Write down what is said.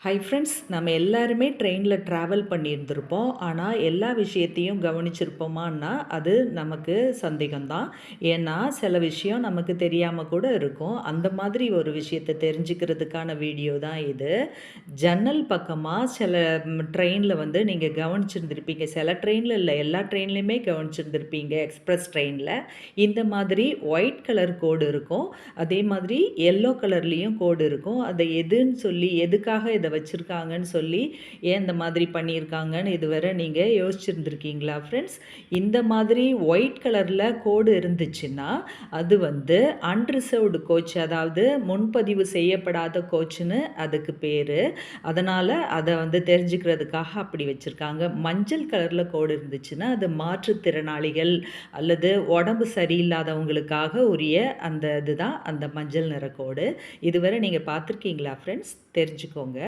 Hi friends, நம்ம எல்லாருமே ட்ரெயினில் ட்ராவல் பண்ணியிருந்திருப்போம். ஆனால் எல்லா விஷயத்தையும் கவனிச்சிருப்போமான்னா அது நமக்கு சந்தேகம்தான். ஏன்னா சில விஷயம் நமக்கு தெரியாமல் கூட இருக்கும். அந்த மாதிரி ஒரு விஷயத்தை தெரிஞ்சுக்கிறதுக்கான வீடியோ தான் இது. ஜன்னல் பக்கமாக சில ட்ரெயினில் வந்து நீங்கள் கவனிச்சிருந்திருப்பீங்க. சில ட்ரெயினில் இல்லை, எல்லா ட்ரெயின்லையுமே கவனிச்சிருந்திருப்பீங்க. எக்ஸ்பிரஸ் ட்ரெயினில் இந்த மாதிரி ஒயிட் கலர் கோடு இருக்கும். அதே மாதிரி எல்லோ கலர்லேயும் கோடு இருக்கும். அதை எதுன்னு சொல்லி எதுக்காக இதை வச்சுருக்காங்கன்னு சொல்லி ஏன் இந்த மாதிரி பண்ணியிருக்காங்கன்னு இதுவரை நீங்கள் யோசிச்சுருந்துருக்கீங்களா ஃப்ரெண்ட்ஸ்? இந்த மாதிரி ஒயிட் கலரில் கோடு இருந்துச்சுன்னா அது வந்து அன்ரிசர்வ்டு கோச், அதாவது முன்பதிவு செய்யப்படாத கோச்சுன்னு அதுக்கு பேர். அதனால் அதை வந்து தெரிஞ்சுக்கிறதுக்காக அப்படி வச்சுருக்காங்க. மஞ்சள் கலரில் கோடு இருந்துச்சுன்னா அது மாற்றுத்திறனாளிகள் அல்லது உடம்பு சரியில்லாதவங்களுக்காக உரிய அந்த இதுதான் அந்த மஞ்சள் நிற கோடு. இதுவரை நீங்கள் பார்த்துருக்கீங்களா ஃப்ரெண்ட்ஸ்? தெரிஞ்சுக்கோங்க.